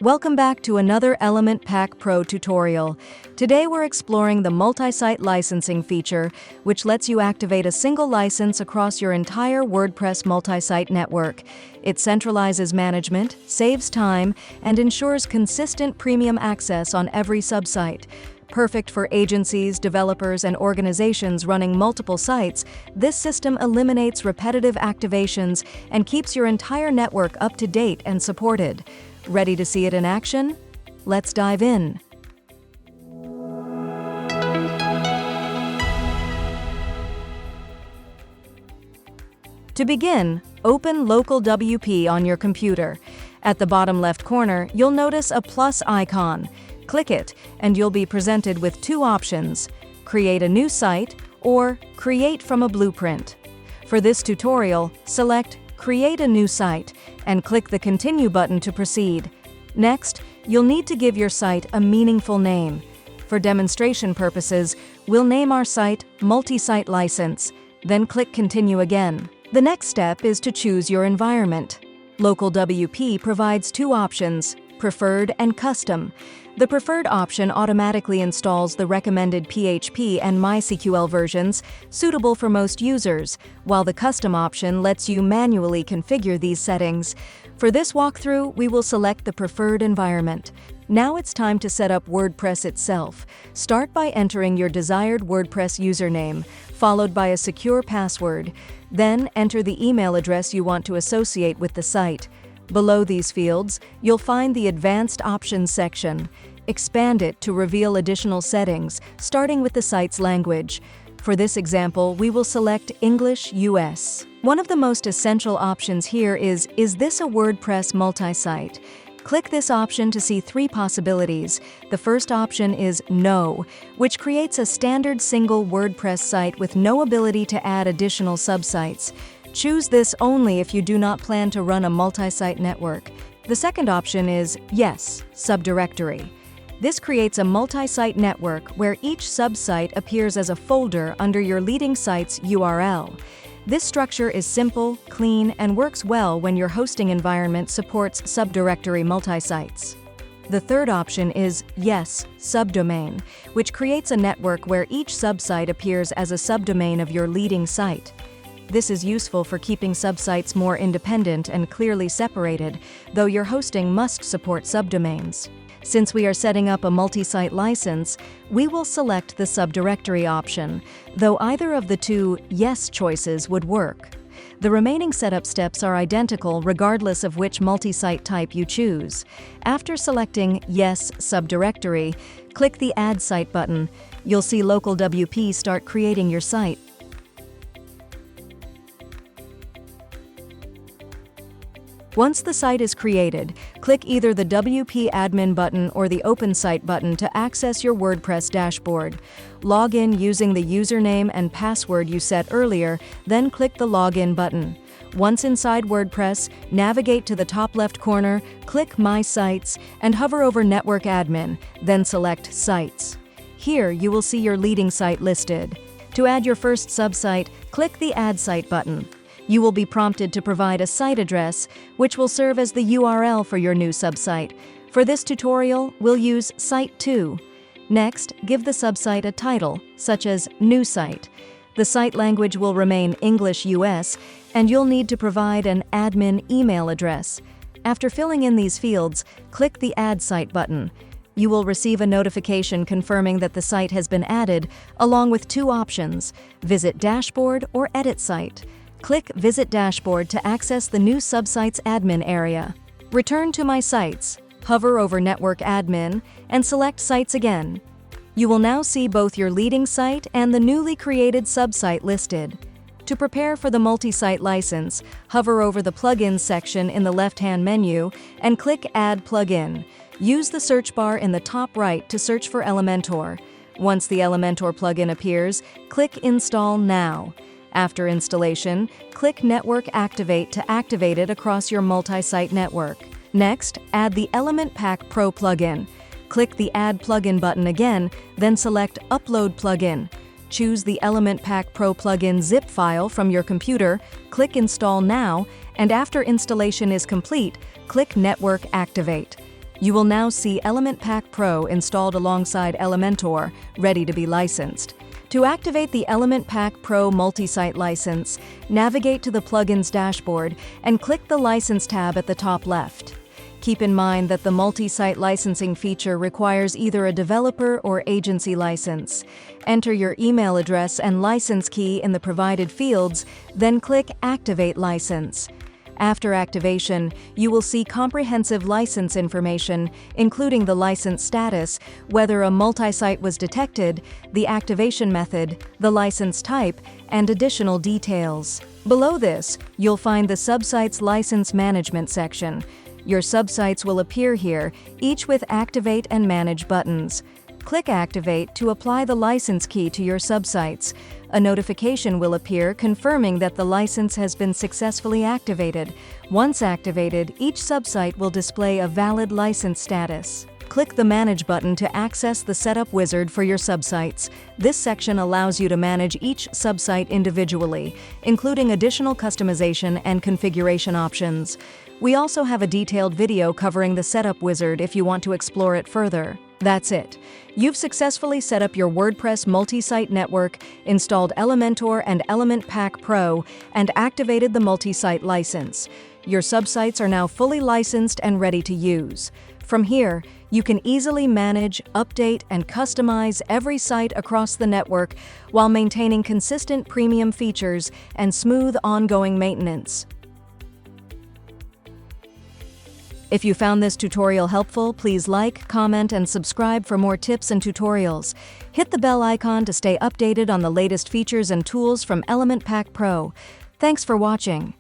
Welcome back to another Element Pack Pro tutorial. Today we're exploring the Multisite licensing feature, which lets you activate a single license across your entire WordPress multisite network. It centralizes management, saves time, and ensures consistent premium access on every subsite. Perfect for agencies, developers, and organizations running multiple sites, this system eliminates repetitive activations and keeps your entire network up to date and supported. Ready to see it in action? Let's dive in. To begin, open LocalWP on your computer. At the bottom left corner, you'll notice a plus icon. Click it, and you'll be presented with two options: create a new site or create from a blueprint. For this tutorial, select Create a new site and click the Continue button to proceed. Next, you'll need to give your site a meaningful name. For demonstration purposes, we'll name our site Multisite License, then click Continue again. The next step is to choose your environment. LocalWP provides two options: Preferred and Custom. The Preferred option automatically installs the recommended PHP and MySQL versions suitable for most users, while the Custom option lets you manually configure these settings. For this walkthrough, we will select the preferred environment. Now it's time to set up WordPress itself. Start by entering your desired WordPress username, followed by a secure password. Then enter the email address you want to associate with the site. Below these fields, you'll find the Advanced Options section. Expand it to reveal additional settings, starting with the site's language. For this example, we will select English US. One of the most essential options here is this a WordPress multisite? Click this option to see three possibilities. The first option is No, which creates a standard single WordPress site with no ability to add additional subsites. Choose this only if you do not plan to run a multi-site network. The second option is Yes, Subdirectory. This creates a multi-site network where each subsite appears as a folder under your leading site's URL. This structure is simple, clean, and works well when your hosting environment supports subdirectory multi-sites. The third option is Yes, Subdomain, which creates a network where each subsite appears as a subdomain of your leading site. This is useful for keeping subsites more independent and clearly separated, though your hosting must support subdomains. Since we are setting up a multi-site license, we will select the subdirectory option, though either of the two Yes choices would work. The remaining setup steps are identical regardless of which multi-site type you choose. After selecting Yes, Subdirectory, click the Add Site button. You'll see LocalWP start creating your site. Once the site is created, click either the WP Admin button or the Open Site button to access your WordPress dashboard. Log in using the username and password you set earlier, then click the Login button. Once inside WordPress, navigate to the top left corner, click My Sites, and hover over Network Admin, then select Sites. Here you will see your leading site listed. To add your first subsite, click the Add Site button. You will be prompted to provide a site address, which will serve as the URL for your new subsite. For this tutorial, we'll use Site 2. Next, give the subsite a title, such as New Site. The site language will remain English US, and you'll need to provide an admin email address. After filling in these fields, click the Add Site button. You will receive a notification confirming that the site has been added, along with two options: Visit Dashboard or Edit Site. Click Visit Dashboard to access the new subsite's admin area. Return to My Sites, hover over Network Admin, and select Sites again. You will now see both your leading site and the newly created subsite listed. To prepare for the multi-site license, hover over the Plugins section in the left-hand menu and click Add Plugin. Use the search bar in the top right to search for Elementor. Once the Elementor plugin appears, click Install Now. After installation, click Network Activate to activate it across your multi-site network. Next, add the Element Pack Pro plugin. Click the Add Plugin button again, then select Upload Plugin. Choose the Element Pack Pro plugin zip file from your computer, click Install Now, and after installation is complete, click Network Activate. You will now see Element Pack Pro installed alongside Elementor, ready to be licensed. To activate the Element Pack Pro Multisite license, navigate to the Plugins dashboard and click the License tab at the top left. Keep in mind that the Multisite licensing feature requires either a developer or agency license. Enter your email address and license key in the provided fields, then click Activate License. After activation, you will see comprehensive license information, including the license status, whether a multisite was detected, the activation method, the license type, and additional details. Below this, you'll find the Subsites License Management section. Your subsites will appear here, each with Activate and Manage buttons. Click Activate to apply the license key to your subsites. A notification will appear confirming that the license has been successfully activated. Once activated, each subsite will display a valid license status. Click the Manage button to access the Setup Wizard for your subsites. This section allows you to manage each subsite individually, including additional customization and configuration options. We also have a detailed video covering the Setup Wizard if you want to explore it further. That's it. You've successfully set up your WordPress multi-site network, installed Elementor and Element Pack Pro, and activated the multi-site license. Your subsites are now fully licensed and ready to use. From here, you can easily manage, update, and customize every site across the network while maintaining consistent premium features and smooth ongoing maintenance. If you found this tutorial helpful, please like, comment, and subscribe for more tips and tutorials. Hit the bell icon to stay updated on the latest features and tools from Element Pack Pro. Thanks for watching.